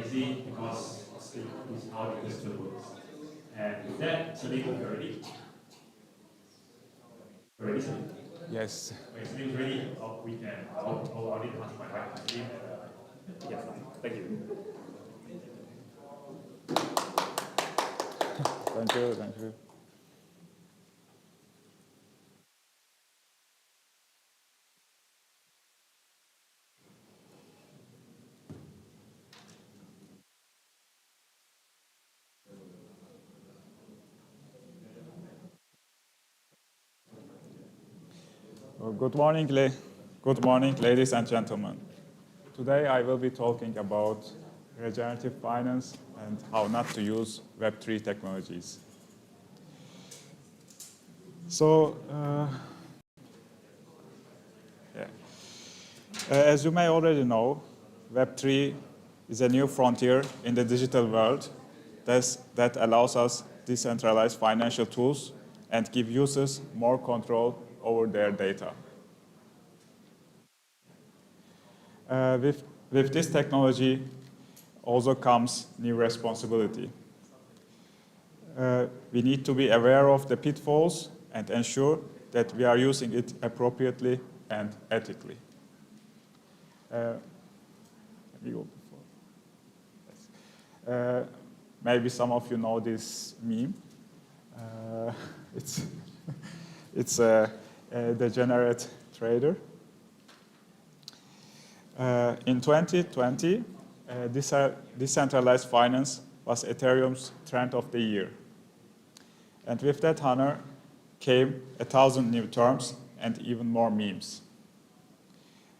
easy because it's how the system works. And with that, Selim, you're ready? You're ready, Selim? Yes. When Selim's ready, we can. I'll need to pass my mic to Selim. Yes, thank you. Thank you, thank you. Well, good morning, ladies and gentlemen. Today I will be talking about regenerative finance and how not to use Web3 technologies. So, as you may already know, Web3 is a new frontier in the digital world that allows us decentralized financial tools and give users more control over their data. With this technology also comes new responsibility. We need to be aware of the pitfalls and ensure that we are using it appropriately and ethically. Maybe some of you know this meme. It's a degenerate trader. In 2020, decentralized finance was Ethereum's trend of the year. And with that honor came 1,000 new terms and even more memes.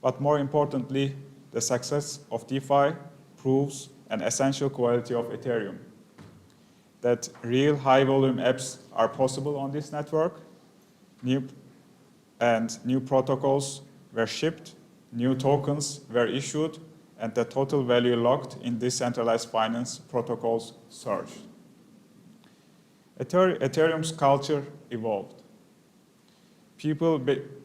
But more importantly, the success of DeFi proves an essential quality of Ethereum. That real high-volume apps are possible on this network, new protocols were shipped, new tokens were issued, and the total value locked in decentralized finance protocols surged. Ethereum's culture evolved. People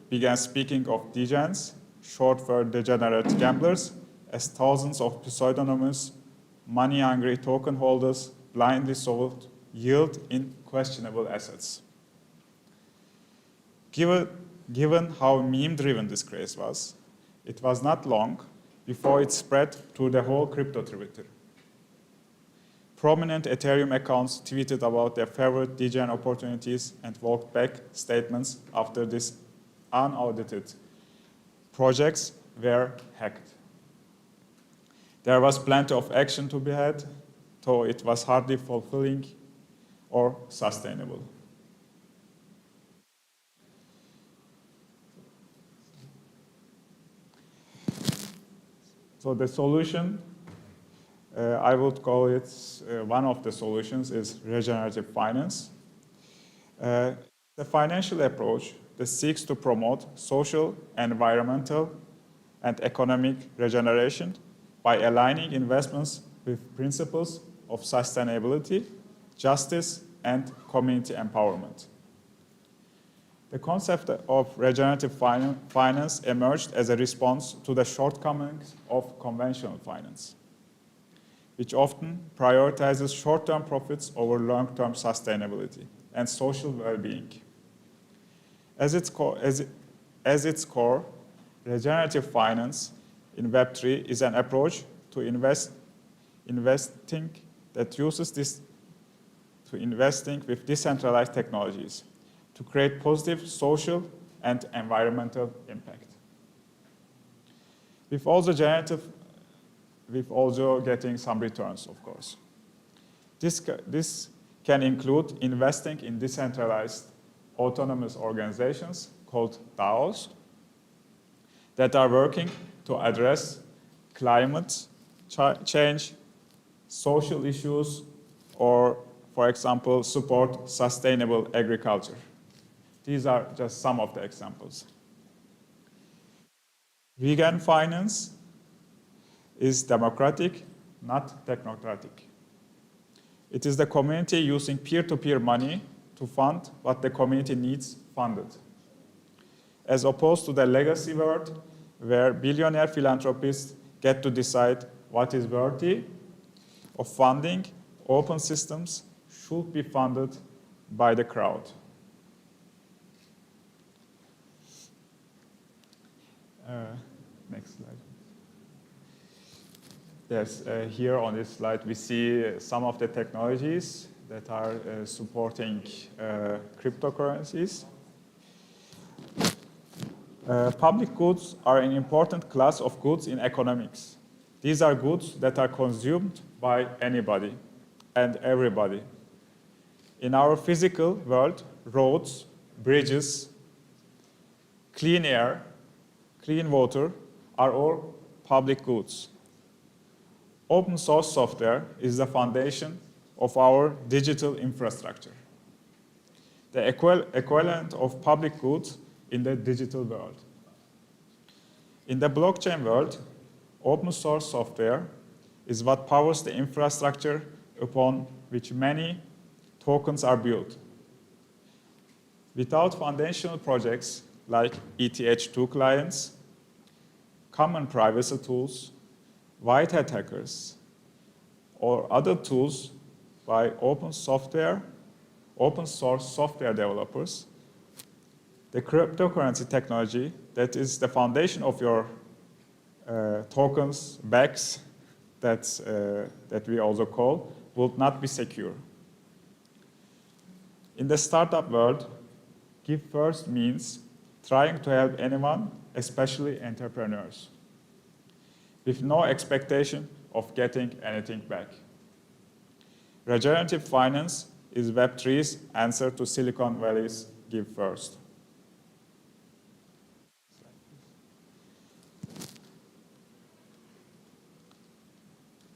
began speaking of degens, short for degenerate gamblers, as thousands of pseudonymous, money-hungry token holders blindly sold yield in questionable assets. Given how meme-driven this craze was, it was not long before it spread through the whole crypto Twitter. Prominent Ethereum accounts tweeted about their favorite degen opportunities and walked back statements after these unaudited projects were hacked. There was plenty of action to be had, though it was hardly fulfilling or sustainable. So the solution, I would call it, one of the solutions is regenerative finance. The financial approach that seeks to promote social, environmental, and economic regeneration by aligning investments with principles of sustainability, justice, and community empowerment. The concept of regenerative finance emerged as a response to the shortcomings of conventional finance, which often prioritizes short-term profits over long-term sustainability and social well-being. As its core, regenerative finance in Web3 is an approach to investing that uses investing with decentralized technologies to create positive social and environmental impact. With also getting some returns, of course. This can include investing in decentralized autonomous organizations called DAOs that are working to address climate change, social issues, or, for example, support sustainable agriculture. These are just some of the examples. Vegan finance is democratic, not technocratic. It is the community using peer-to-peer money to fund what the community needs funded, as opposed to the legacy world where billionaire philanthropists get to decide what is worthy of funding open systems should be funded by the crowd. Next slide. Yes, here on this slide we see some of the technologies that are supporting cryptocurrencies. Public goods are an important class of goods in economics. These are goods that are consumed by anybody and everybody. In our physical world, roads, bridges, clean air, clean water are all public goods. Open source software is the foundation of our digital infrastructure, the equivalent of public goods in the digital world. In the blockchain world, open source software is what powers the infrastructure upon which many tokens are built. Without foundational projects like ETH2 clients, common privacy tools, white hat hackers, or other tools by open source software developers, the cryptocurrency technology that is the foundation of your tokens, BEX, that we also call, will not be secure. In the startup world, give first means trying to help anyone, especially entrepreneurs, with no expectation of getting anything back. Regenerative finance is Web3's answer to Silicon Valley's give first.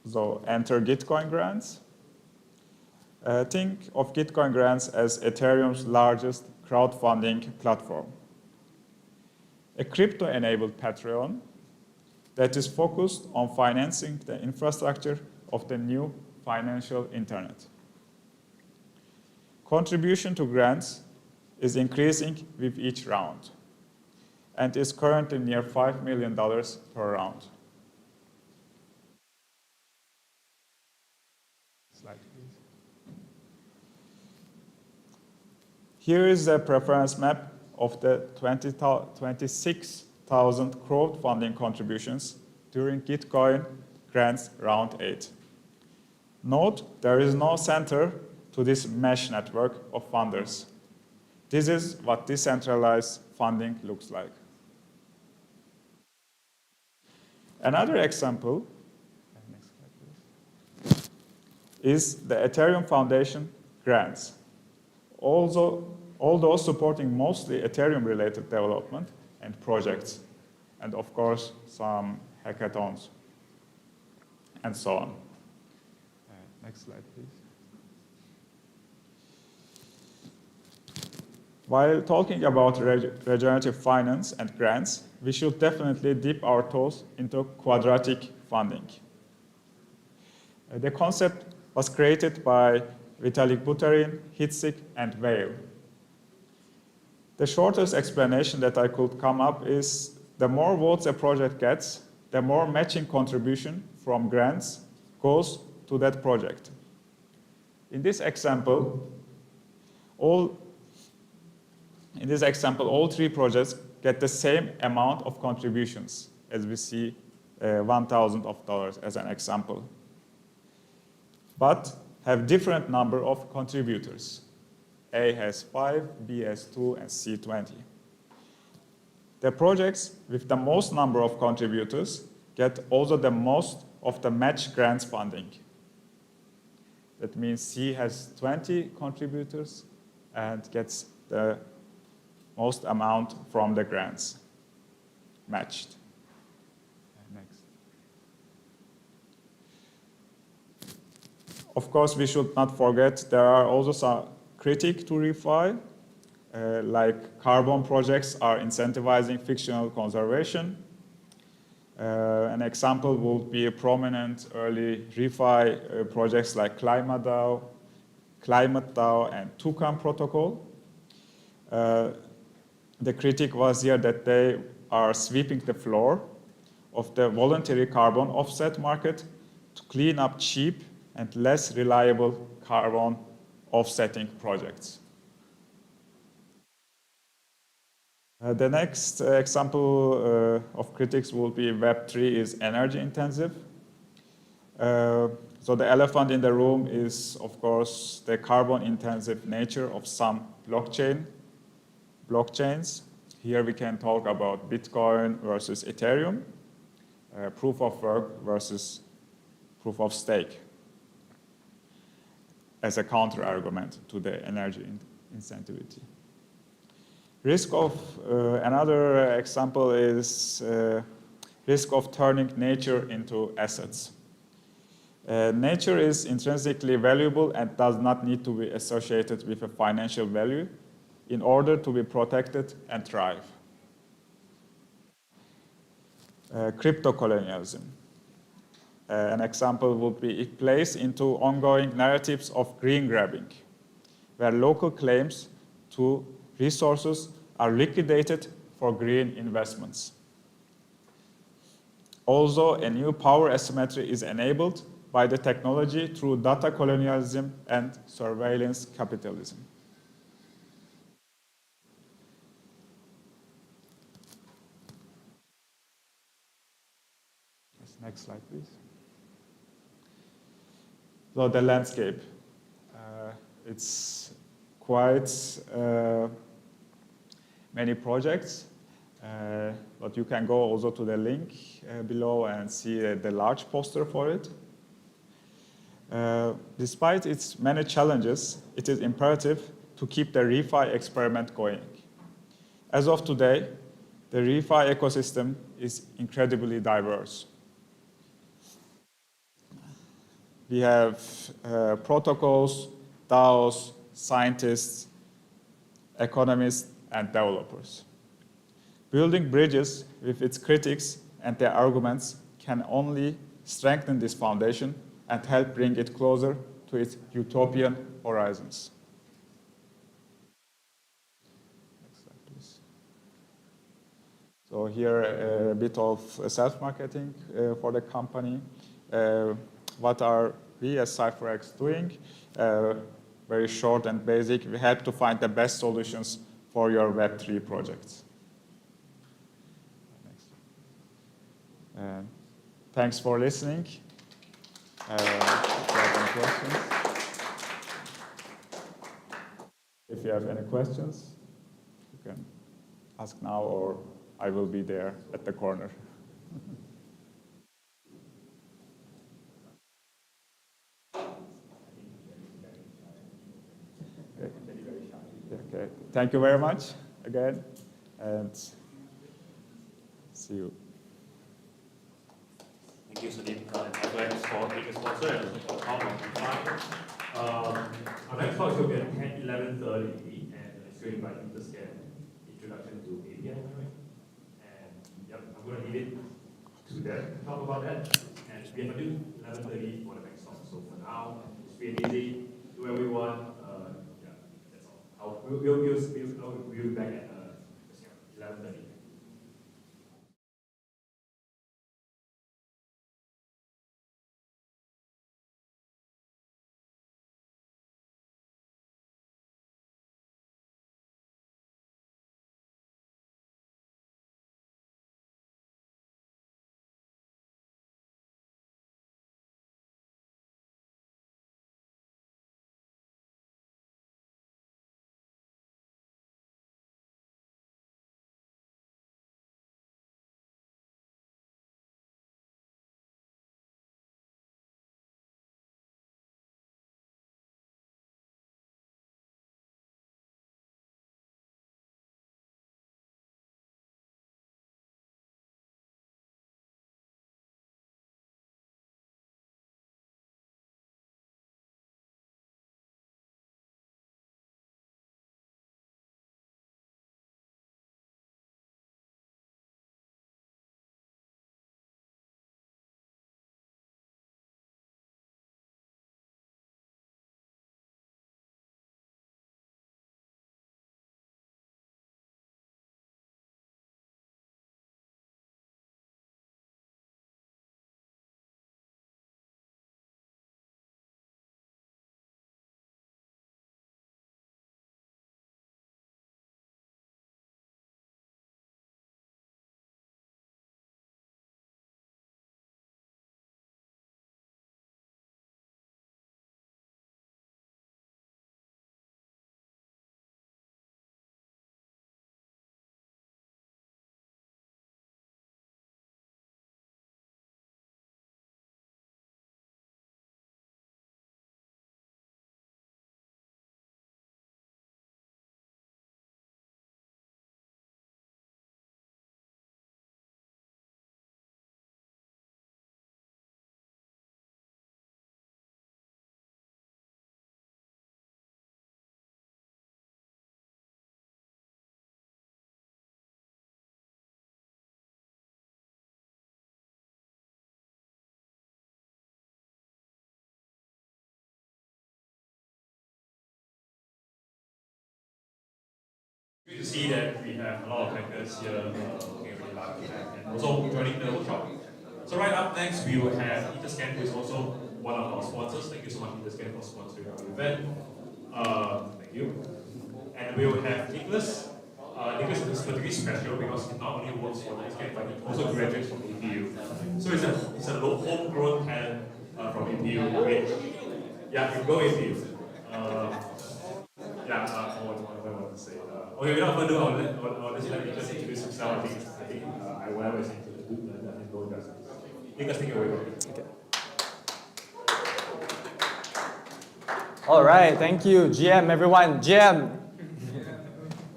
So enter Gitcoin grants. Think of Gitcoin grants as Ethereum's largest crowdfunding platform. A crypto-enabled Patreon that is focused on financing the infrastructure of the new financial internet. Contribution to grants is increasing with each round and is currently near $5 million per round. Slide, please. Here is a preference map of the 26,000 crowdfunding contributions during Gitcoin grants round 8. Note, there is no center to this mesh network of funders. This is what decentralized funding looks like. Another example is the Ethereum Foundation grants. Although supporting mostly Ethereum-related development and projects, and of course, some hackathons, and so on. Next slide, please. While talking about regenerative finance and grants, we should definitely dip our toes into quadratic funding. The concept was created by Vitalik Buterin, Hitzig, and Weil. The shortest explanation that I could come up is the more votes a project gets, the more matching contribution from grants goes to that project. In this example, all three projects get the same amount of contributions, as we see $1,000 as an example, but have different number of contributors. A has 5, B has 2, and C 20. The projects with the most number of contributors get also the most of the match grants funding. That means C has 20 contributors and gets the most amount from the grants matched. Next. Of course, we should not forget there are also some critics to refi, like carbon projects are incentivizing fictional conservation. An example would be a prominent early refi projects like ClimateDAO, and Toucan Protocol. The critique was here that they are sweeping the floor of the voluntary carbon offset market to clean up cheap and less reliable carbon offsetting projects. The next example of critics will be Web3 is energy intensive. So the elephant in the room is, of course, the carbon intensive nature of some blockchains. Here we can talk about Bitcoin versus Ethereum, proof of work versus proof of stake as a counter-argument to the energy insensitivity. Risk of, another example is risk of turning nature into assets. Nature is intrinsically valuable and does not need to be associated with a financial value in order to be protected and thrive. Crypto colonialism. An example would be it plays into ongoing narratives of green grabbing, where local claims to resources are liquidated for green investments. Also, a new power asymmetry is enabled by the technology through data colonialism and surveillance capitalism. Next slide, please. So the landscape. It's quite many projects, but you can go also to the link below and see the large poster for it. Despite its many challenges, it is imperative to keep the refi experiment going. As of today, the refi ecosystem is incredibly diverse. We have protocols, DAOs, scientists, economists, and developers. Building bridges with its critics and their arguments can only strengthen this foundation and help bring it closer to its utopian horizons. Next slide, please. So here a bit of self-marketing for the company. What are we as CypherX doing? Very short and basic. We help to find the best solutions for your Web3 projects. Thanks for listening. If you have any questions, you can ask now or I will be there at the corner. Okay. Thank you very much again, and see you. Thank you, Selim. CypherX for being a sponsor and also for talk on DeFi. Our next talk is going to be at 11:30, and it's going by Etherscan, Introduction to API, right? And yep, I'm going to leave it to them to talk about that. And we have until 11:30 for the next talk. So for now, it's free and easy. Do whatever you want. Yeah, that's all. We'll be back at 11:30. Good to see that we have a lot of hackers here working really hard and also joining the workshop. So right up next, we will have Etherscan, who is also one of our sponsors. Thank you so much, Etherscan, for sponsoring our event. Thank you. And we will have Nicholas. Nicholas is particularly special because he not only works for Etherscan, but he also graduates from APU. So it's a homegrown talent from APU. Wait, yeah, you go APU. What I want to say. Okay, without further ado, I'll let Nicholas introduce himself. I think whatever is into the group, let him go just. Nicholas, take it away. Okay. All right, thank you, GM, everyone. GM.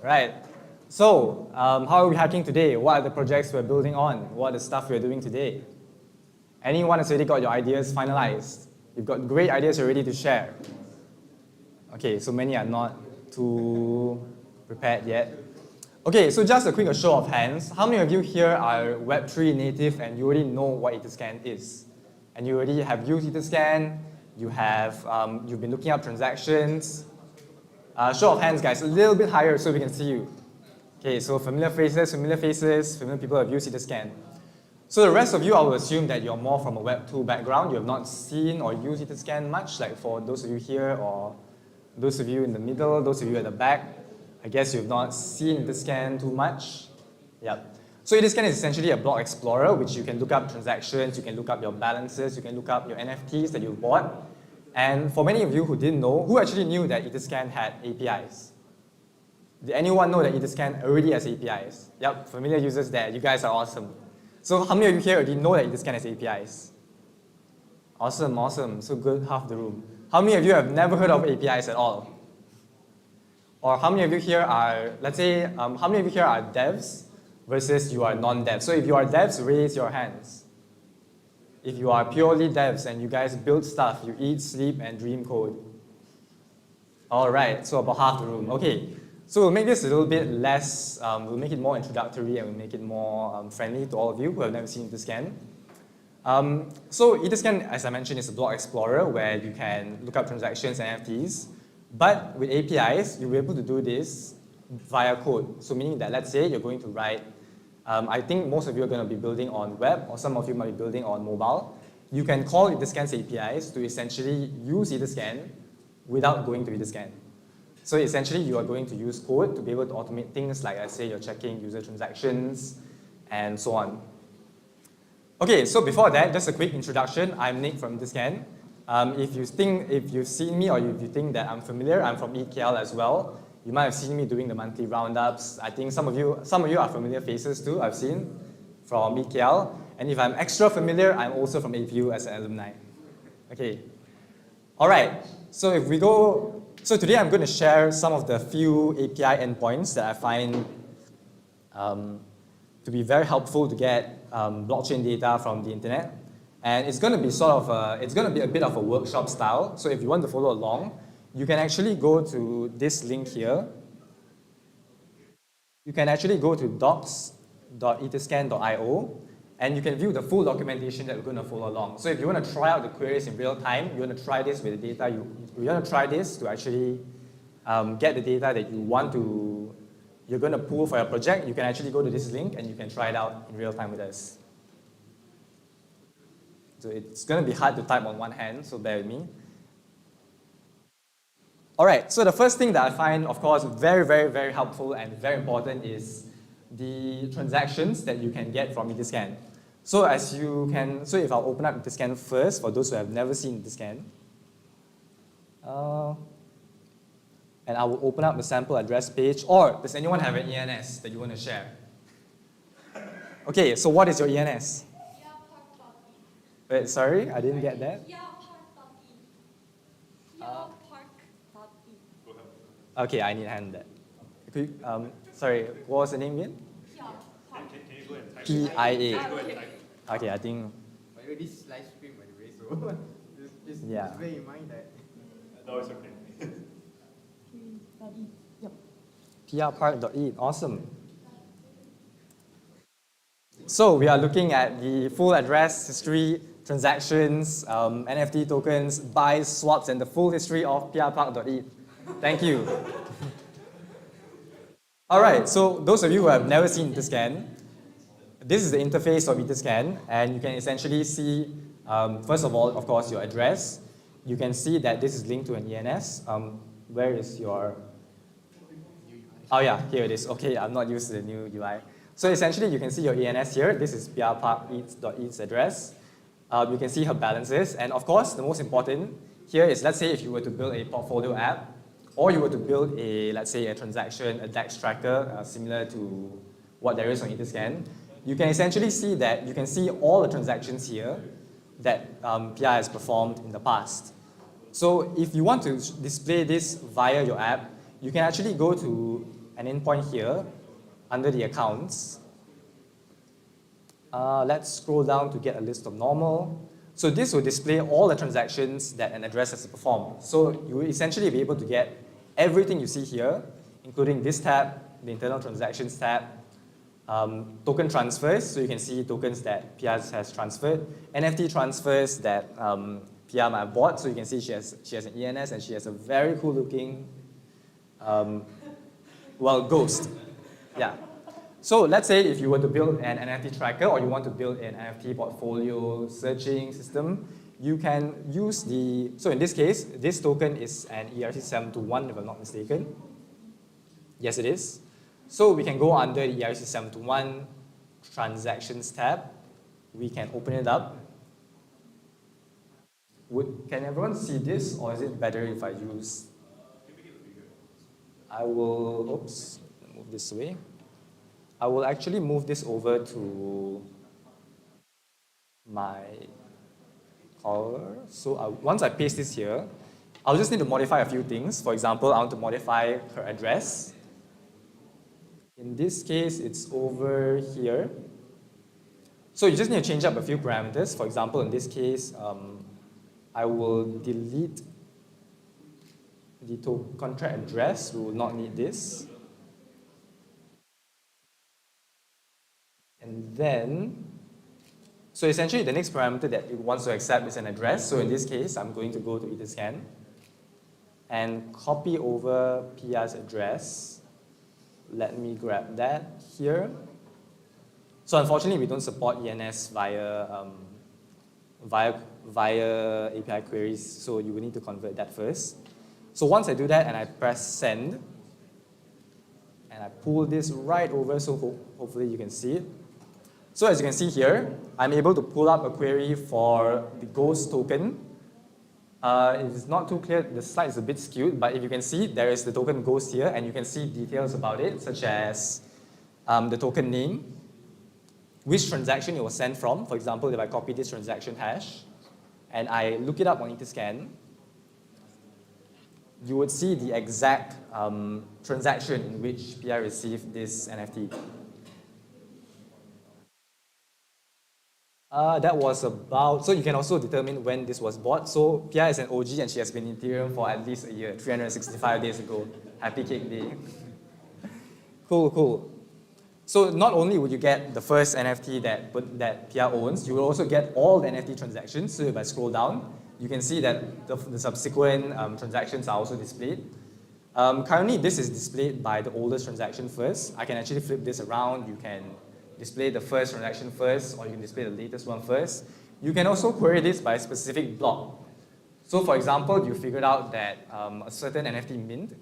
Right. So, how are we hacking today? What are the projects we're building on? What are the stuff we're doing today? Anyone has already got your ideas finalized? You've got great ideas you're ready to share. Okay, so many are not too prepared yet. Okay, so just a quick show of hands. How many of you here are Web3 native and you already know what Etherscan is? And you already have used Etherscan, you've been looking up transactions. Show of hands, guys, a little bit higher so we can see you. Okay, so familiar faces, familiar people have used Etherscan. So the rest of you, I will assume that you're more from a Web2 background. You have not seen or used Etherscan much, like for those of you here or those of you in the middle, those of you at the back. I guess you've not seen Etherscan too much. Yep. So Etherscan is essentially a block explorer, which you can look up transactions, you can look up your balances, you can look up your NFTs that you've bought. And for many of you who didn't know, who actually knew that Etherscan had APIs? Did anyone know that Etherscan already has APIs? Yep, familiar users there. You guys are awesome. So how many of you here already know that Etherscan has APIs? Awesome, awesome. So good, half the room. How many of you have never heard of APIs at all? Or how many of you here are, let's say, how many of you here are devs versus you are non-devs? So if you are devs, raise your hands. If you are purely devs and you guys build stuff, you eat, sleep, and dream code. All right, so about half the room. Okay, so we'll make this a little bit less, we'll make it more introductory and we'll make it more friendly to all of you who have never seen Etherscan. So Etherscan, as I mentioned, is a block explorer where you can look up transactions and NFTs. But with APIs, you'll be able to do this via code. So meaning that, let's say you're going to write, I think most of you are going to be building on web, or some of you might be building on mobile. You can call Etherscan's APIs to essentially use Etherscan without going to Etherscan. So essentially, you are going to use code to be able to automate things like, let's say, you're checking user transactions and so on. Okay, so before that, just a quick introduction. I'm Nick from Etherscan. If you've seen me or if you think that I'm familiar, I'm from EKL as well. You might have seen me doing the monthly roundups. I think some of you are familiar faces too, I've seen from EKL. And if I'm extra familiar, I'm also from APU as an alumni. Okay. All right, so so today I'm going to share some of the few API endpoints that I find to be very helpful to get blockchain data from the internet. And it's going to be it's going to be a bit of a workshop style. So if you want to follow along, you can actually go to this link here. You can actually go to docs.etherscan.io and you can view the full documentation that we're going to follow along. So if you want to try out the queries in real time, you want to try this with the data, you want to try this to actually get the data that you're going to pull for your project, you can actually go to this link and you can try it out in real time with us. So it's going to be hard to type on one hand, so bear with me. All right, so the first thing that I find, of course, very, very, very helpful and very important is the transactions that you can get from Etherscan. So if I'll open up Etherscan first, for those who have never seen Etherscan, and I will open up the sample address page, or does anyone have an ENS that you want to share? Okay, so what is your ENS? Wait, sorry, I didn't get that. Okay, I need to hand that. Sorry, what was the name again? PIA. Okay, I think. This live stream, by the way, so just bear in mind that. No, it's okay. prpark.it, awesome. So we are looking at the full address, history, transactions, NFT tokens, buys, swaps, and the full history of prpark.it. Thank you. All right, so those of you who have never seen Etherscan, this is the interface of Etherscan, and you can essentially see, first of all, of course, your address. You can see that this is linked to an ENS. Where is your... Oh yeah, here it is. Okay, I'm not used to the new UI. So essentially, you can see your ENS here. This is prpark.eats address. You can see her balances. And of course, the most important here is, let's say if you were to build a portfolio app, or you were to build a, let's say, a transaction, a DEX tracker, similar to what there is on Etherscan, you can essentially see that you can see all the transactions here that PI has performed in the past. So if you want to display this via your app, you can actually go to an endpoint here under the accounts. Let's scroll down to get a list of normal. So this will display all the transactions that an address has performed. So you will essentially be able to get everything you see here, including this tab, the internal transactions tab, token transfers, so you can see tokens that Pia has transferred, NFT transfers that Pia might have bought, so you can see she has an ENS and she has a very cool looking, ghost. Yeah. So let's say if you were to build an NFT tracker or you want to build an NFT portfolio searching system, you can use so in this case, this token is an ERC721 if I'm not mistaken. Yes, it is. So we can go under the ERC721 transactions tab. We can open it up. Can everyone see this, or is it better if I use? I will, move this away. I will actually move this over to my color. So once I paste this here, I'll just need to modify a few things. For example, I want to modify her address. In this case, it's over here. So you just need to change up a few parameters. For example, in this case, I will delete the contract address. We will not need this. And then, so essentially the next parameter that it wants to accept is an address. So in this case, I'm going to go to Etherscan and copy over Pia's address. Let me grab that here. So unfortunately, we don't support ENS via API queries, so you will need to convert that first. So once I do that and I press send, and I pull this right over, so hopefully you can see it. So as you can see here, I'm able to pull up a query for the ghost token. It's not too clear, the slide is a bit skewed, but if you can see, there is the token ghost here, and you can see details about it, such as the token name, which transaction it was sent from. For example, if I copy this transaction hash, and I look it up on Etherscan, you would see the exact transaction in which PI received this NFT. That was about, so you can also determine when this was bought. So Pia is an OG and she has been in Ethereum for at least a year, 365 days ago. Happy cake day. Cool, cool. So not only would you get the first NFT that Pia owns, you will also get all the NFT transactions. So if I scroll down, you can see that the subsequent transactions are also displayed. Currently, this is displayed by the oldest transaction first. I can actually flip this around. You can display the first transaction first, or you can display the latest one first. You can also query this by a specific block. So for example, you figured out that a certain NFT mint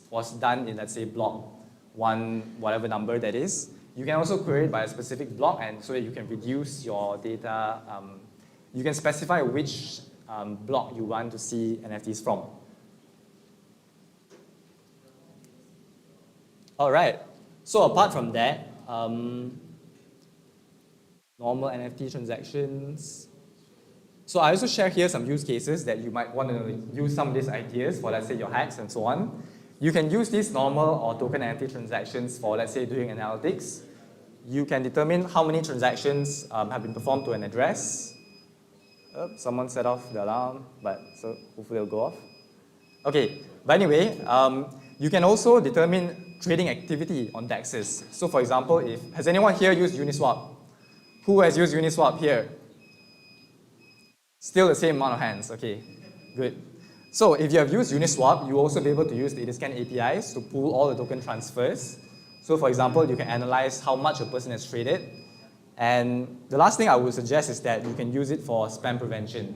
was done in, let's say, block 1, whatever number that is. You can also query it by a specific block, and so that you can reduce your data. You can specify which block you want to see NFTs from. All right, so apart from that, normal NFT transactions. So I also share here some use cases that you might want to use some of these ideas for, let's say, your hacks and so on. You can use these normal or token NFT transactions for, let's say, doing analytics. You can determine how many transactions have been performed to an address. Someone set off the alarm, but so hopefully it'll go off. Okay, but anyway, you can also determine trading activity on DEXs. So for example, has anyone here used Uniswap? Who has used Uniswap here? Still the same amount of hands, okay, good. So if you have used Uniswap, you will also be able to use the Etherscan APIs to pull all the token transfers So for example, you can analyze how much a person has traded. And the last thing I would suggest is that you can use it for spam prevention.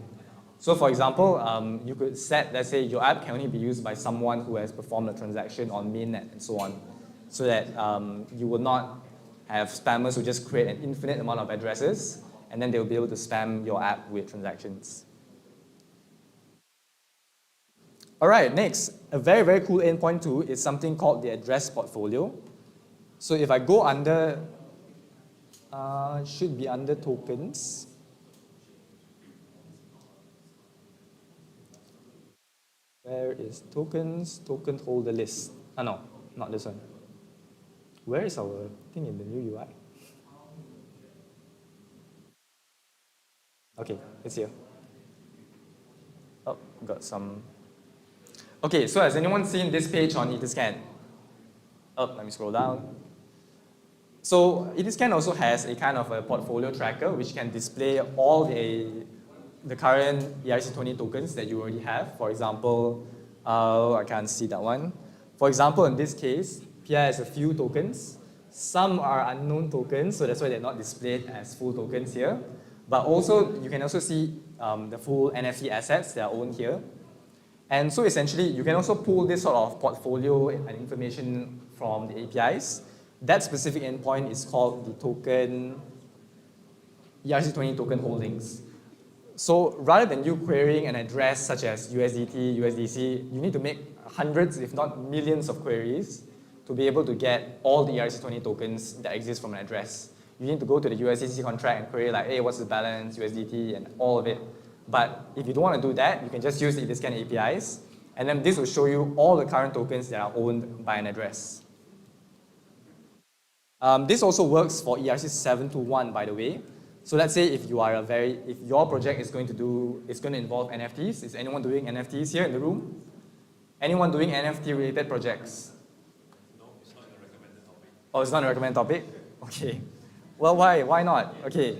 So for example, you could set, let's say your app can only be used by someone who has performed a transaction on mainnet and so on, so that you will not have spammers who just create an infinite amount of addresses, and then they'll be able to spam your app with transactions. All right, next, a very, very cool endpoint too is something called the address portfolio. So if I go under, should be under tokens. Where is tokens? Token holder list. No, not this one. Where is our thing in the new UI? Okay, it's here. Oh, got some. Okay, so has anyone seen this page on Etherscan? Oh, let me scroll down. So Etherscan also has a kind of a portfolio tracker which can display all the current ERC20 tokens that you already have. For example, I can't see that one. For example, in this case, PI has a few tokens. Some are unknown tokens, so that's why they're not displayed as full tokens here. But also, you can also see the full NFT assets that are owned here. And so essentially, you can also pull this sort of portfolio and information from the APIs. That specific endpoint is called the token, ERC20 token holdings. So rather than you querying an address such as USDT, USDC, you need to make hundreds, if not millions of queries to be able to get all the ERC20 tokens that exist from an address. You need to go to the USDC contract and query like, hey, what's the balance, USDT, and all of it. But if you don't want to do that, you can just use the Etherscan APIs, and then this will show you all the current tokens that are owned by an address. This also works for ERC721, by the way. So let's say if you are if your project is going to involve NFTs. Is anyone doing NFTs here in the room? Anyone doing NFT-related projects? No, it's not in the recommended topic. Oh, it's not a recommended topic? Okay. Well, why? Why not? Okay.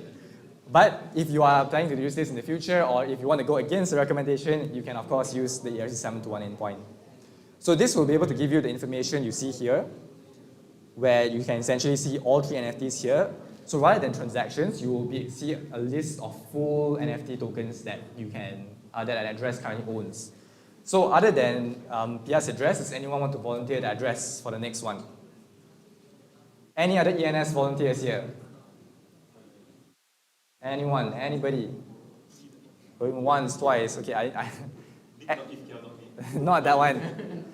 But if you are planning to use this in the future, or if you want to go against the recommendation, you can of course use the ERC721 endpoint. So this will be able to give you the information you see here, where you can essentially see all 3 NFTs here. So rather than transactions, you will see a list of full NFT tokens that that an address currently owns. So other than Pia's address, does anyone want to volunteer the address for the next one? Any other ENS volunteers here? Anyone? Anybody? Going once, twice. Okay, not that one.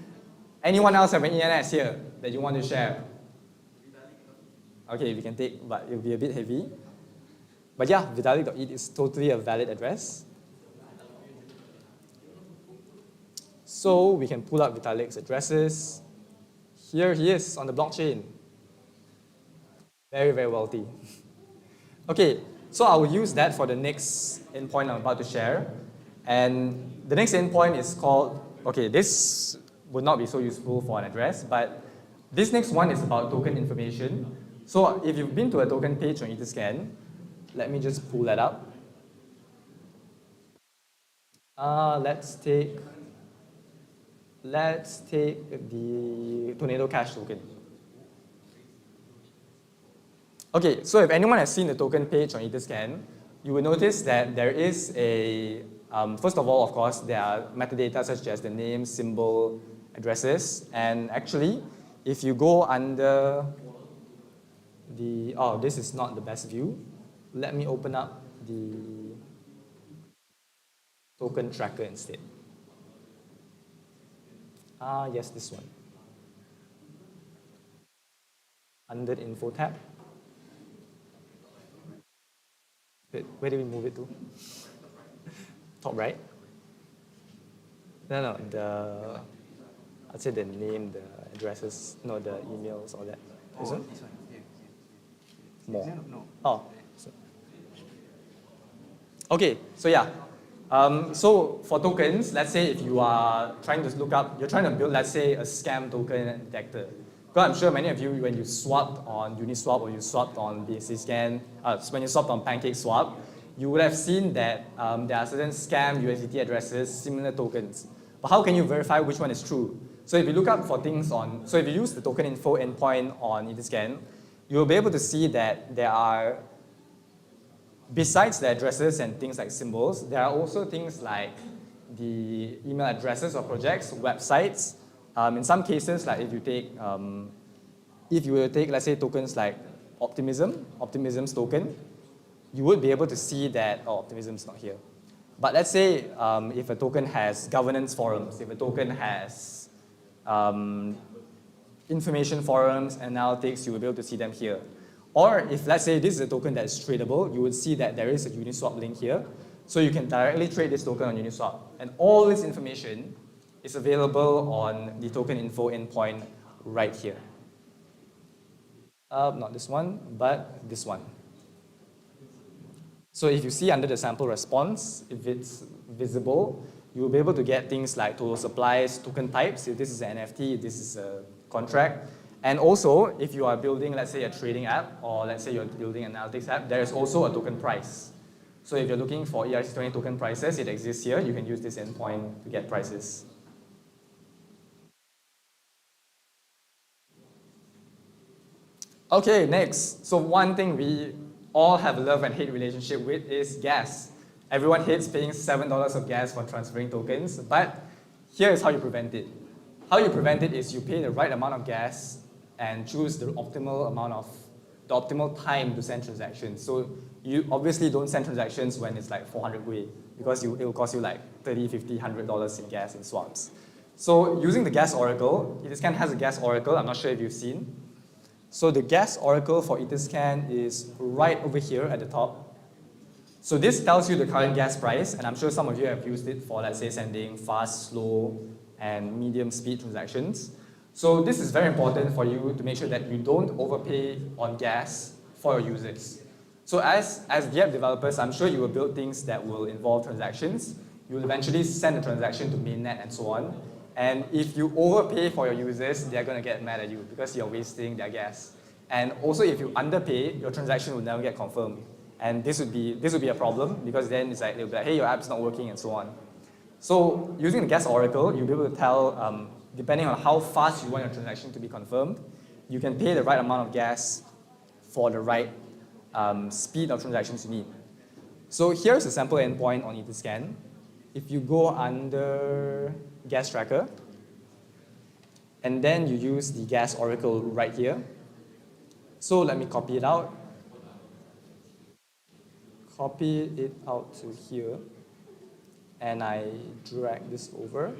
Anyone else have an ENS here that you want to share? Okay, we can take, but it'll be a bit heavy. But yeah, Vitalik.it is totally a valid address. So we can pull up Vitalik's addresses. Here he is on the blockchain. Very, very wealthy. Okay, so I will use that for the next endpoint I'm about to share. And the next endpoint is called, okay, this would not be so useful for an address, but this next one is about token information. So if you've been to a token page on Etherscan, let me just pull that up. Let's take the Tornado Cash token. Okay, so if anyone has seen the token page on Etherscan, you will notice that there is a, first of all, of course, there are metadata such as the name, symbol, addresses, and actually, if you go under this is not the best view. Let me open up the token tracker instead. Yes, this one. Under the info tab. Wait, where do we move it to? Top right? No, I'd say the name, the addresses, no, the emails, all that. This one? This one. More. No. Oh. Okay, so yeah. So for tokens, let's say if you are trying to you're trying to build, let's say, a scam token detector. Because I'm sure many of you, when you swapped on Uniswap or you swapped on BSCScan, when you swapped on PancakeSwap, you would have seen that there are certain scam USDT addresses, similar tokens. But how can you verify which one is true? So if you look up for things on, so if you use the token info endpoint on Etherscan, you'll be able to see that there are, besides the addresses and things like symbols, there are also things like the email addresses of projects, websites. In some cases, like if you were to take, let's say, tokens like Optimism's token, you would be able to see that, oh, Optimism's not here. But let's say if a token has governance forums, if a token has information forums, analytics, you will be able to see them here. Or if, let's say, this is a token that is tradable, you would see that there is a Uniswap link here. So you can directly trade this token on Uniswap. And all this information is available on the token info endpoint right here. Not this one, but this one. So if you see under the sample response, if it's visible, you will be able to get things like total supplies, token types, if this is an NFT, if this is a contract. And also, if you are building, let's say, a trading app, or let's say you're building an analytics app, there is also a token price. So if you're looking for ERC20 token prices, it exists here. You can use this endpoint to get prices. Okay, next. So one thing we all have a love and hate relationship with is gas. Everyone hates paying $7 of gas for transferring tokens, but here is how you prevent it. How you prevent it is you pay the right amount of gas and choose the optimal time to send transactions. So you obviously don't send transactions when it's like 400 Gwei, because it will cost you like $30, $50, $100 in gas and swaps. So using the gas oracle, Etherscan has a gas oracle, I'm not sure if you've seen. So the gas oracle for Etherscan is right over here at the top. So this tells you the current gas price, and I'm sure some of you have used it for, let's say, sending fast, slow, and medium speed transactions. So this is very important for you to make sure that you don't overpay on gas for your users. So as the app developers, I'm sure you will build things that will involve transactions. You will eventually send a transaction to mainnet and so on. And if you overpay for your users, they're going to get mad at you because you're wasting their gas. And also, if you underpay, your transaction will never get confirmed. And this would be a problem, because then it's like, they'll be like, hey, your app's not working and so on. So using the gas oracle, you'll be able to tell, depending on how fast you want your transaction to be confirmed, you can pay the right amount of gas for the right speed of transactions you need. So here's a sample endpoint on Etherscan. If you go under gas tracker, and then you use the gas oracle right here. So let me copy it out. Copy it out to here, and I drag this over,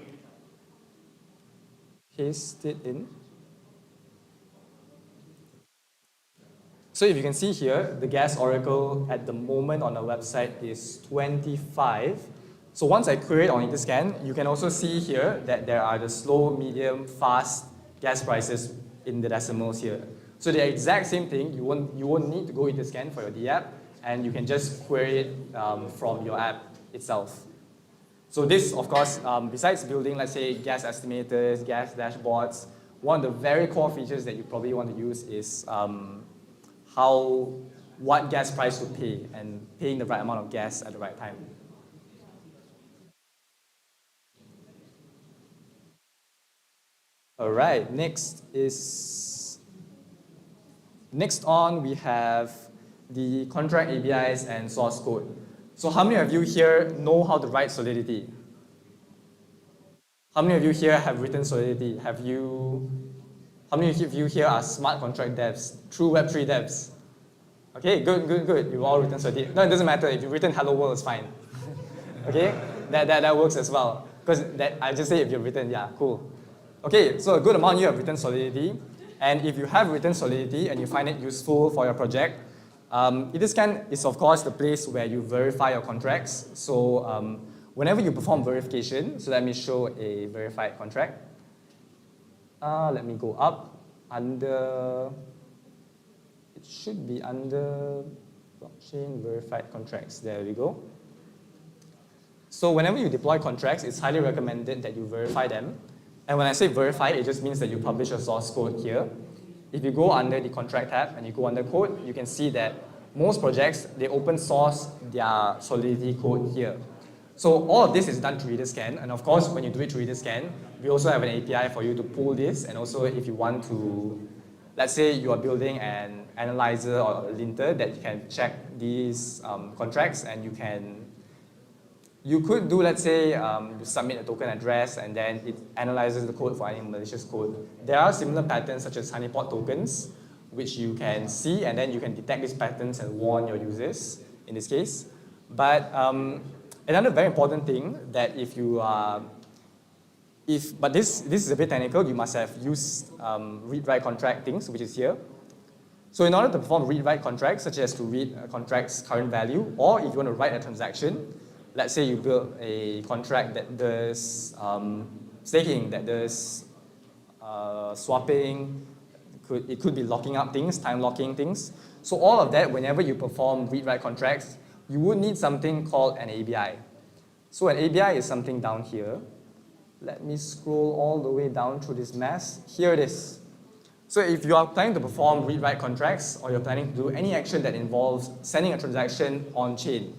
paste it in. So if you can see here, the gas oracle at the moment on the website is 25. So once I query it on Etherscan, you can also see here that there are the slow, medium, fast gas prices in the decimals here. So the exact same thing, you won't need to go Etherscan for your D-app, and you can just query it from your app itself. So this, of course, besides building, let's say, gas estimators, gas dashboards, one of the very core features that you probably want to use is what gas price to pay, and paying the right amount of gas at the right time. All right, next on we have the contract APIs and source code. So how many of you here know how to write Solidity? How many of you here have written Solidity? How many of you here are smart contract devs, true Web3 devs? Okay, good. You've all written Solidity. No, it doesn't matter. If you've written Hello World, it's fine. Okay, that works as well. Because I just say if you've written, yeah, cool. Okay, so a good amount you have written Solidity. And if you have written Solidity and you find it useful for your project, Etherscan is, of course, the place where you verify your contracts. So whenever you perform verification, so let me show a verified contract. Let me go up under, it should be under blockchain verified contracts. There we go. So whenever you deploy contracts, it's highly recommended that you verify them. And when I say verify, it just means that you publish your source code here. If you go under the contract tab and you go under code, you can see that most projects, they open source their Solidity code here. So all of this is done through Etherscan, and of course, when you do it through Etherscan, we also have an API for you to pull this, and also if you want to, let's say you are building an analyzer or a linter that you can check these contracts, and you could do, let's say, you submit a token address, and then it analyzes the code for any malicious code. There are similar patterns such as honeypot tokens, which you can see, and then you can detect these patterns and warn your users in this case. But another very important thing that if you are, but this is a bit technical, you must have used read-write contract things, which is here. So in order to perform read-write contracts, such as to read a contract's current value, or if you want to write a transaction, let's say you build a contract that does staking, that does swapping, it could be locking up things, time locking things. So all of that, whenever you perform read-write contracts, you would need something called an ABI. So an ABI is something down here. Let me scroll all the way down through this mess. Here it is. So if you are planning to perform read-write contracts, or you're planning to do any action that involves sending a transaction on-chain,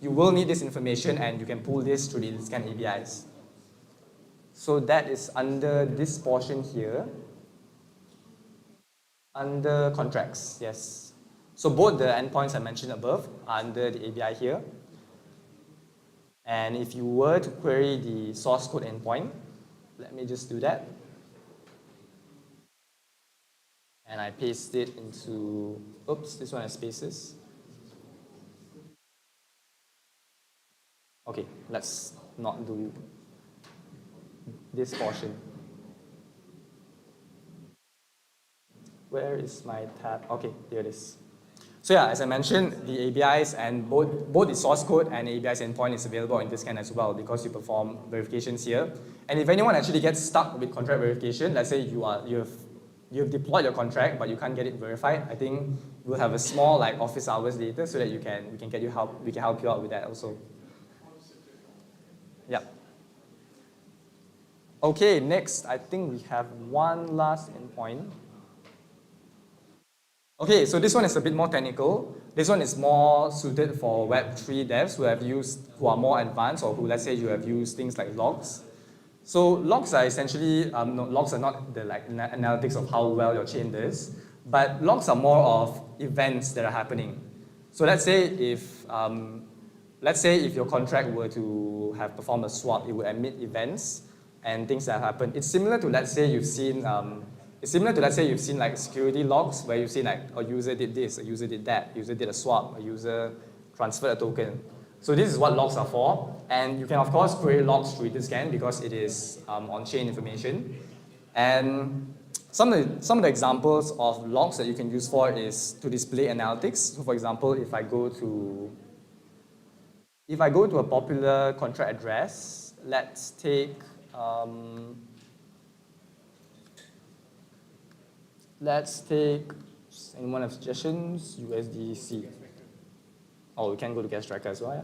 you will need this information, and you can pull this through the Etherscan ABIs. So that is under this portion here, under contracts, yes. So both the endpoints I mentioned above are under the ABI here. And if you were to query the source code endpoint, let me just do that. And I paste it into, oops, this one has spaces. Okay, let's not do this portion. Where is my tab? Okay, here it is. So yeah, as I mentioned, the ABIs and both the source code and ABIs endpoint is available in Etherscan as well, because you perform verifications here. And if anyone actually gets stuck with contract verification, let's say you've deployed your contract but you can't get it verified, I think we'll have a small office hours later so that we can help you out with that also. Yeah. Okay, next, I think we have one last endpoint. Okay, so this one is a bit more technical. This one is more suited for Web3 devs who are more advanced, or who, let's say, you have used things like logs. So logs are essentially, logs are not the analytics of how well your chain does, but logs are more of events that are happening. So let's say if your contract were to have performed a swap, it would emit events and things that happen. It's similar to, let's say, you've seen security logs, where you've seen a user did this, a user did that, a user did a swap, a user transferred a token. So this is what logs are for, and you can of course query logs through Etherscan because it is on-chain information. And some of the examples of logs that you can use for is to display analytics. So for example, if I go to a popular contract address, let's take anyone have suggestions? USDC. Oh, we can go to Gas Tracker as well, yeah?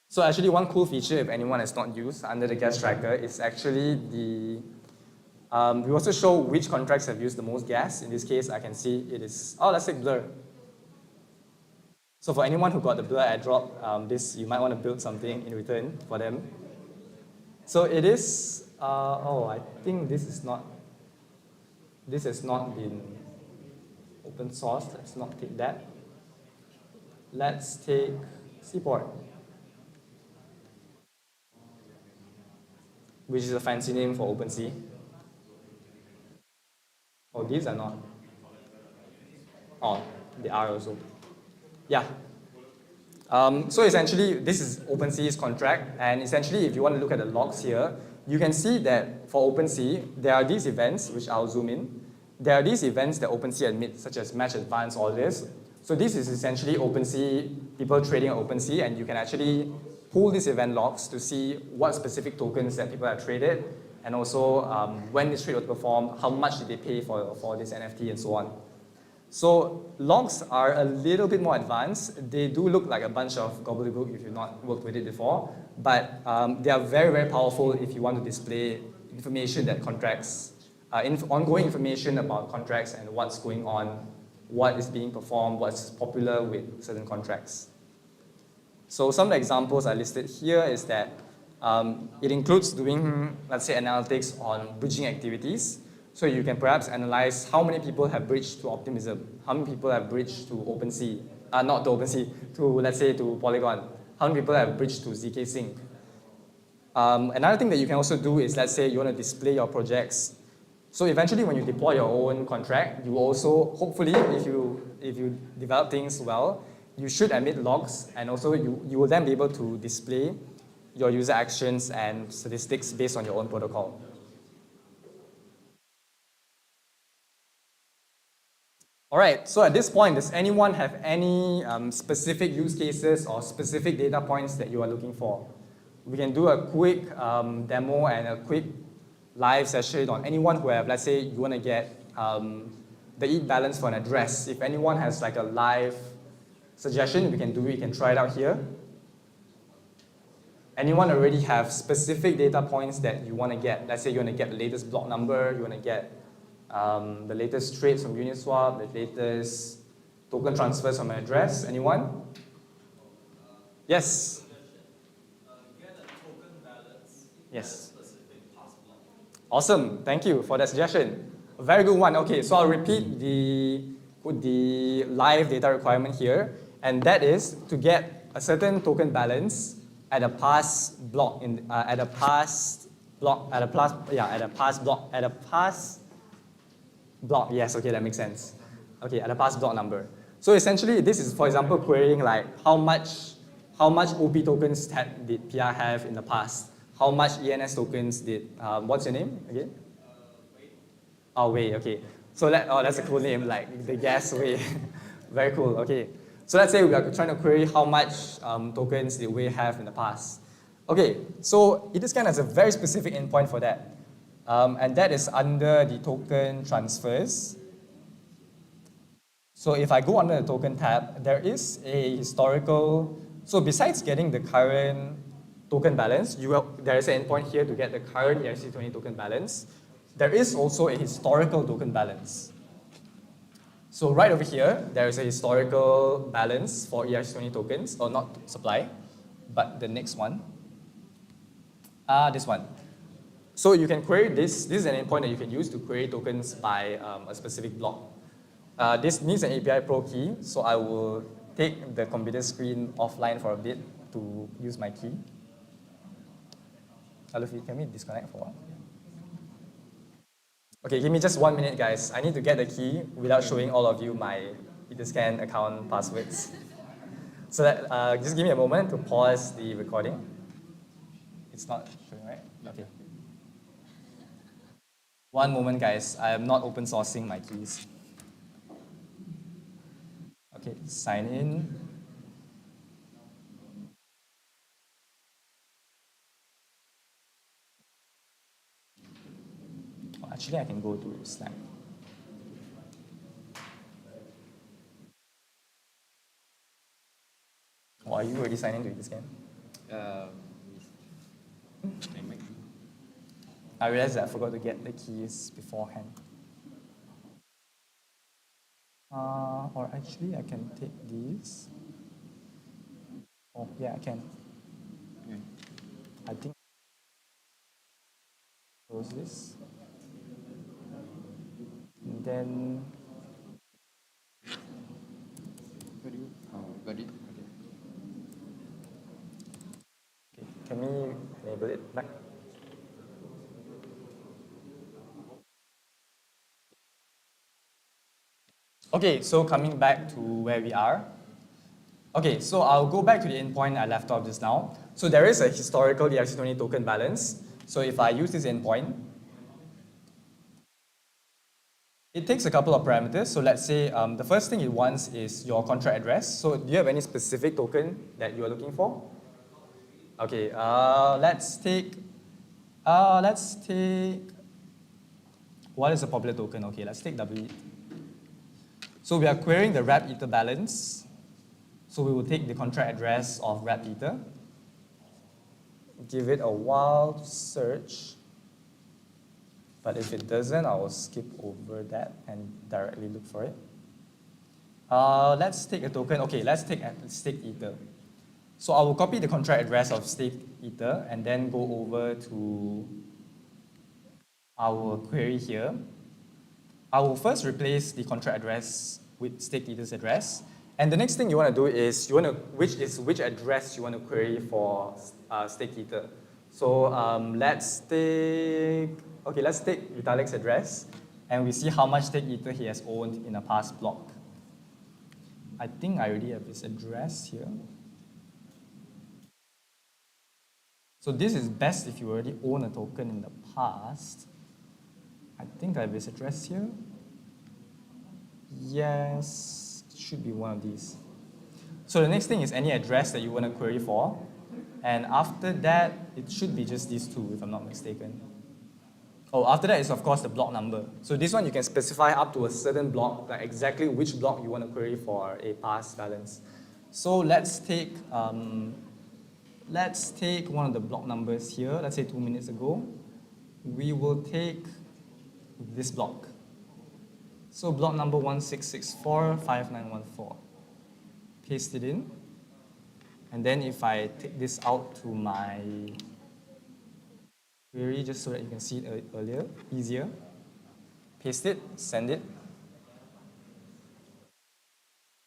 So actually one cool feature, if anyone has not used under the Gas Tracker, is actually we also show which contracts have used the most gas. In this case, I can see it is, let's take Blur. So for anyone who got the Blur airdrop, you might want to build something in return for them. So it is, I think this has not been open sourced. Let's not take that. Let's take Seaport, which is a fancy name for OpenSea. Oh, these are not. Oh, they are also. Yeah. So essentially, this is OpenSea's contract, and essentially, if you want to look at the logs here, you can see that for OpenSea, there are these events, which I'll zoom in. There are these events that OpenSea admits, such as match advance, all this. So this is essentially OpenSea, people trading on OpenSea, and you can actually pull these event logs to see what specific tokens that people have traded, and also when this trade was performed, how much did they pay for this NFT, and so on. So logs are a little bit more advanced. They do look like a bunch of gobbledygook if you've not worked with it before, but they are very, very powerful if you want to display information that ongoing information about contracts and what's going on, what is being performed, what's popular with certain contracts. So some of the examples I listed here is that it includes doing, let's say, analytics on bridging activities. So you can perhaps analyze how many people have bridged to Optimism, how many people have bridged to OpenSea, not to OpenSea, to, let's say, to Polygon, how many people have bridged to ZK Sync. Another thing that you can also do is, let's say you want to display your projects. So eventually when you deploy your own contract, you also, hopefully, if you develop things well, you should emit logs, and also you will then be able to display your user actions and statistics based on your own protocol. All right, so at this point, does anyone have any specific use cases or specific data points that you are looking for? We can do a quick demo and a quick live session on anyone who have, let's say, you want to get the ETH balance for an address. If anyone has like a live suggestion, we can do it, you can try it out here. Anyone already have specific data points that you want to get? Let's say you want to get the latest block number, you want to get the latest trades from Uniswap, the latest token transfers from an address. Anyone? Yes? Get a token balance Yes. at a specific pass block. Awesome, thank you for that suggestion. A very good one. Okay, so I'll repeat the live data requirement here, and that is to get a certain token balance at a pass block block. Yes, okay, that makes sense. Okay, at a pass block number. So essentially, this is, for example, querying like how much OP tokens did PR have in the past? How much ENS tokens did, what's your name again? Wait. Oh, Wei, okay. So that's a cool name, like the gas Wei. Very cool, okay. So let's say we are trying to query how much tokens did Wei have in the past. Okay, so Etherscan has a very specific endpoint for that. And that is under the token transfers. So if I go under the token tab, there is a historical, so besides getting the current token balance, there is an endpoint here to get the current ERC20 token balance. There is also a historical token balance. So right over here, there is a historical balance for ERC20 tokens, or not supply, but the next one. This one. So you can query this. This is an endpoint that you can use to query tokens by a specific block. This needs an API Pro key, so I will take the computer screen offline for a bit to use my key. Alufi, can we disconnect for a while? Okay, give me just 1 minute, guys. I need to get the key without showing all of you my Etherscan account passwords. So that, just give me a moment to pause the recording. It's not showing, right? Okay. 1 moment, guys. I am not open sourcing my keys. Okay, sign in. Actually, I can go to Slack. Oh, are you already signed into Etherscan? I realized that I forgot to get the keys beforehand. Or actually, I can take these. Oh, yeah, I can. I think close this. And then Got it. okay, can we enable it back? Okay, so coming back to where we are. Okay, so I'll go back to the endpoint I left off just now. So there is a historical ERC20 token balance. So if I use this endpoint, it takes a couple of parameters. So let's say the first thing it wants is your contract address. So do you have any specific token that you are looking for? Okay, let's take, what is a popular token? Okay, let's take WE. So we are querying the wrap ether balance. So we will take the contract address of wrap ether. Give it a while to search. But if it doesn't, I will skip over that and directly look for it. Let's take a token. Okay, let's take ether. So I will copy the contract address of stake ether and then go over to our query here. I will first replace the contract address with stake ether's address. And the next thing you want to do is which address you want to query for stake ether. So let's take Vitalik's address, and we see how much stake ether he has owned in a past block. I think I already have his address here. So this is best if you already own a token in the past. I think I have his address here. Yes, it should be one of these. So the next thing is any address that you want to query for. And after that, it should be just these two, if I'm not mistaken. Oh, after that is, of course, the block number. So this one you can specify up to a certain block, like exactly which block you want to query for a past balance. So let's take one of the block numbers here. Let's say 2 minutes ago. We will take this block. So block number 16645914. Paste it in. And then if I take this out to my query, just so that you can see it easier. Paste it, send it.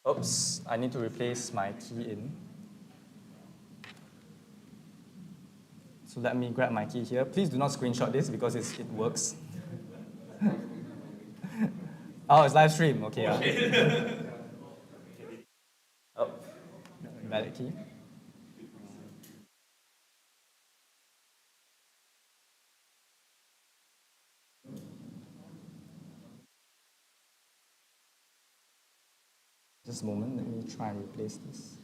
Oops, I need to replace my key in. So let me grab my key here. Please do not screenshot this because it works. Oh, it's live stream. Okay. Oh, valid key. Just a moment, let me try and replace this.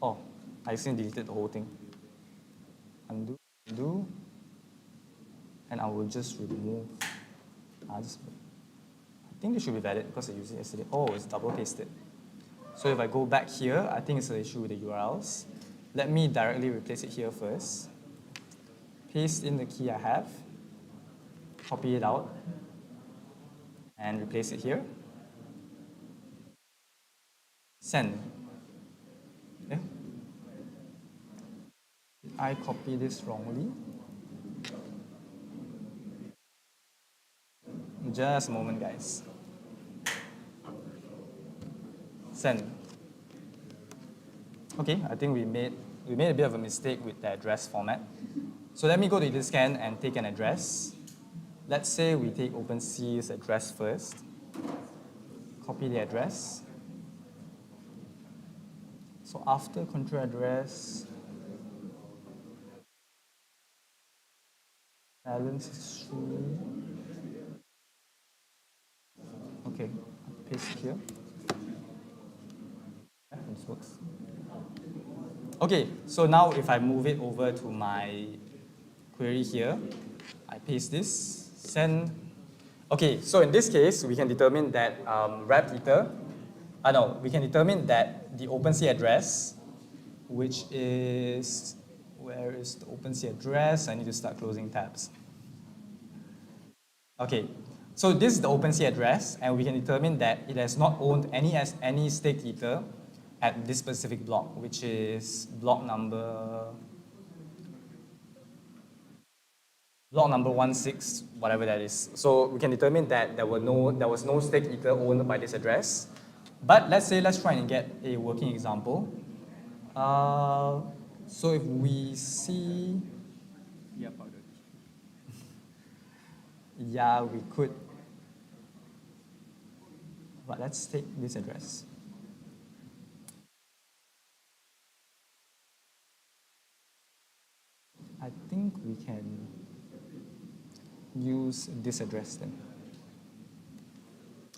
Oh, I accidentally deleted the whole thing. Undo, and I will just remove. I think this should be valid because I used it yesterday. Oh, it's double pasted. So if I go back here, I think it's an issue with the URLs. Let me directly replace it here first. Paste in the key I have, copy it out, and replace it here. Send. Yeah. Did I copy this wrongly? Just a moment, guys. Send. Okay, I think we made a bit of a mistake with the address format. So let me go to Etherscan and take an address. Let's say we take OpenSea's address first. Copy the address. So after control address, balance is true. Okay, paste it here. Yeah, this works. Okay, so now if I move it over to my query here, I paste this, send. Okay, so in this case, we can determine that wrapped ether. We can determine that the OpenSea address, which is, where is the OpenSea address? I need to start closing tabs. Okay, so this is the OpenSea address, and we can determine that it has not owned any staked ether at this specific block, which is block number 16, whatever that is. So we can determine that there was no staked ether owned by this address. But let's try and get a working example. So if we see, yeah, we could. But let's take this address. I think we can use this address then.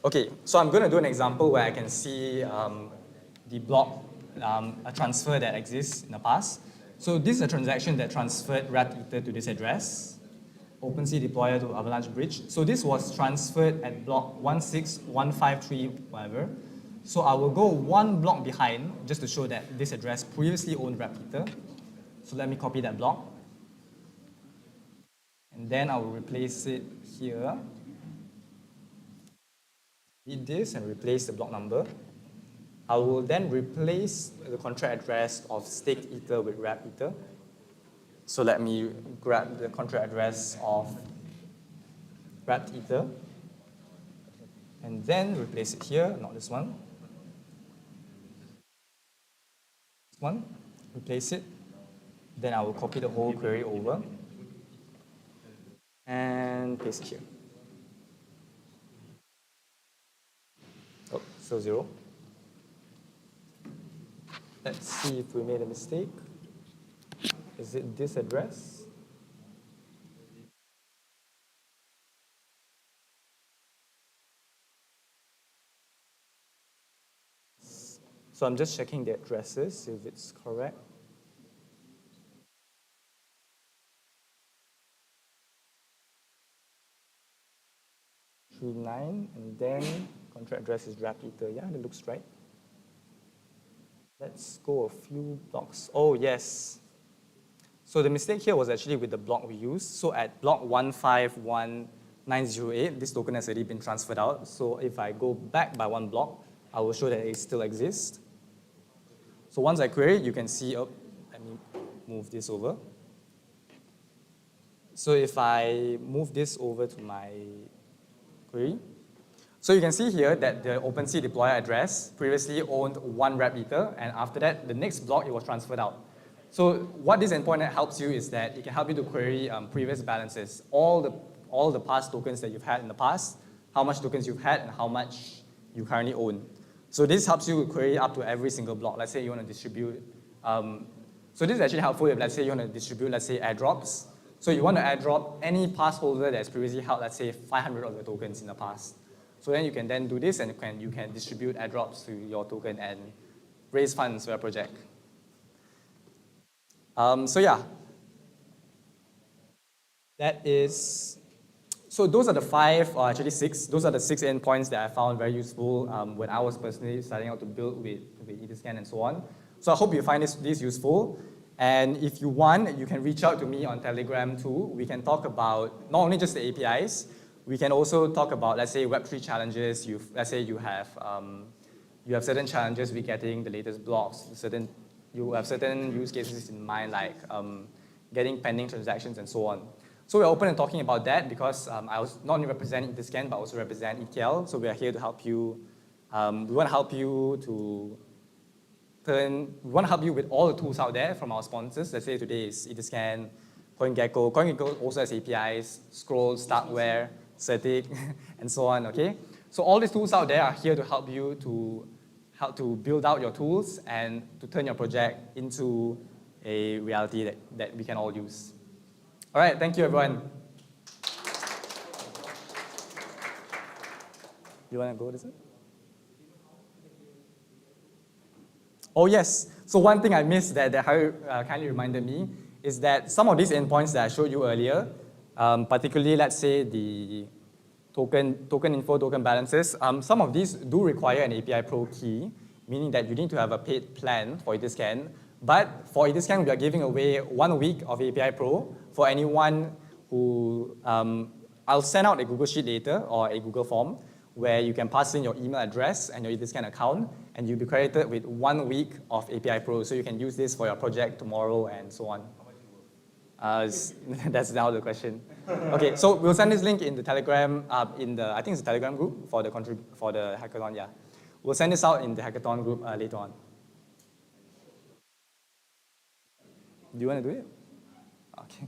Okay, so I'm going to do an example where I can see the block, a transfer that exists in the past. So this is a transaction that transferred wrapped ether to this address, OpenSea deployer to Avalanche Bridge. So this was transferred at block 16153, whatever. So I will go one block behind just to show that this address previously owned wrapped ether. So let me copy that block. And then I will replace it here. Read this and replace the block number. I will then replace the contract address of staked Ether with wrapped Ether. So let me grab the contract address of wrapped Ether and then replace it here, not this one. This one, replace it. Then I will copy the whole query over and paste it here. Oh, still 0. Let's see if we made a mistake. Is it this address? So I'm just checking the addresses if it's correct. .39 and then contract address is wrapped Ether. Yeah, that looks right. Let's go a few blocks. Oh, yes. So the mistake here was actually with the block we used. So at block 151908, this token has already been transferred out. So if I go back by one block, I will show that it still exists. So once I query, you can see, oh, let me move this over. So if I move this over to my query, so you can see here that the OpenSea deployer address previously owned 1 wrapped Ether, and after that, the next block, it was transferred out. So what this endpoint helps you is that it can help you to query previous balances, all the past tokens that you've had in the past, how much tokens you've had, and how much you currently own. So this helps you query up to every single block. Let's say you want to distribute. So this is actually helpful if, let's say, you want to distribute, let's say, airdrops. So you want to airdrop any pass holder that's previously held, let's say, 500 of the tokens in the past. So then you can then do this, and you can distribute airdrops to your token and raise funds for your project. So yeah, that is. So those are the 5, or actually 6. Those are the 6 endpoints that I found very useful when I was personally starting out to build with Etherscan and so on. So I hope you find this useful. And if you want, you can reach out to me on Telegram too. We can talk about not only just the APIs, we can also talk about, let's say, Web3 challenges. Let's say you have certain challenges with getting the latest blocks. You have certain use cases in mind, like getting pending transactions and so on. So we're open and talking about that because I was not only representing Etherscan, but also represent ETL. So we are here to help you. We want to help you we want to help you with all the tools out there from our sponsors. Let's say today is Etherscan, CoinGecko. CoinGecko also has APIs, Scroll, Starkware, CertiK, and so on, okay? So all these tools out there are here to help you to build out your tools and to turn your project into a reality that we can all use. All right, thank you, everyone. You want to go this way? Oh, yes. So one thing I missed that Harry kindly reminded me is that some of these endpoints that I showed you earlier, particularly, let's say, the token info, token balances, some of these do require an API Pro key, meaning that you need to have a paid plan for Etherscan. But for Etherscan, we are giving away 1 week of API Pro for anyone who, I'll send out a Google Sheet later or a Google form where you can pass in your email address and your Etherscan account, and you'll be credited with 1 week of API Pro. So you can use this for your project tomorrow and so on. That's now the question. Okay, so we'll send this link in the Telegram, I think it's the Telegram group for the hackathon, yeah. We'll send this out in the hackathon group later on. Do you want to do it? Okay.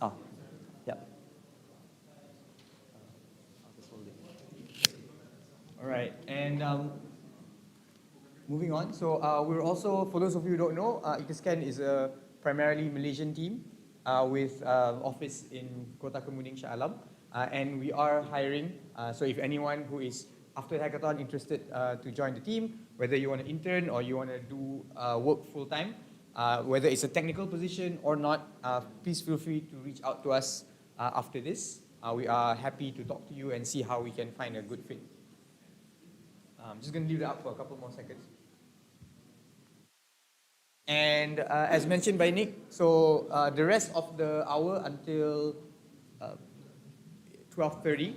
Oh, yeah. All right, and moving on. So we're also, for those of you who don't know, Etherscan is a primarily Malaysian team with office in Kota Kemuning, Shah Alam. And we are hiring, so if anyone who is after the hackathon interested to join the team, whether you want to intern or you want to do work full-time, whether it's a technical position or not, please feel free to reach out to us after this. We are happy to talk to you and see how we can find a good fit. I'm just going to leave it up for a couple more seconds. And as mentioned by Nick, so the rest of the hour until 12:30,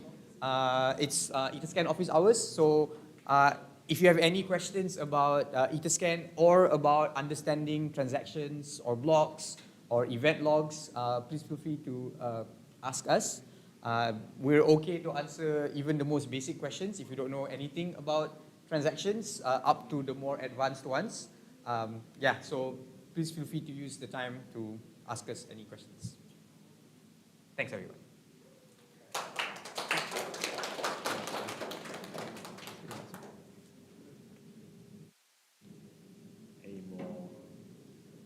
It's Etherscan office hours. So if you have any questions about Etherscan or about understanding transactions or blocks or event logs, please feel free to ask us. We're okay to answer even the most basic questions if you don't know anything about transactions, up to the more advanced ones. Yeah, so please feel free to use the time to ask us any questions. Thanks, everyone. Any more?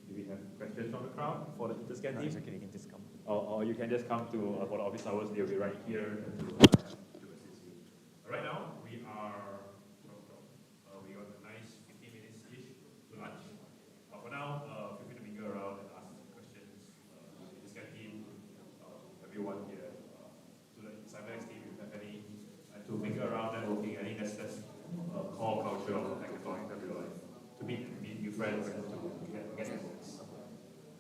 Do we have questions from the crowd for the Etherscan team? It's okay, you can just come. Or you can just come to for the office hours. They'll be right here to assist you. Right now we are we got a nice 15 minutes ish to lunch. For now, feel free to mingle around and ask questions. Etherscan team, everyone here, to the CypherX team, if you have any, to mingle around and working. I think that's core culture of hackathon in real life. To meet new friends and to get networks.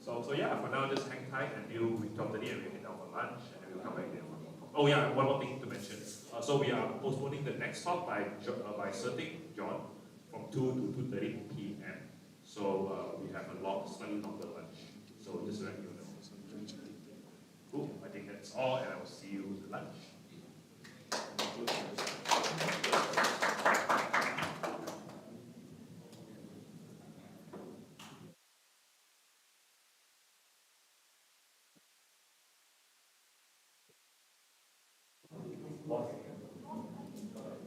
So yeah, for now, just hang tight until we 12:30 and we head down for lunch, and then we'll come back there for more talk. Oh yeah, one more thing to mention. So we are postponing the next talk by CertiK, John, from 2 to 2:30 p.m. So we have a slightly longer lunch. So just let you know. Cool. I think that's all, and I will see you at lunch.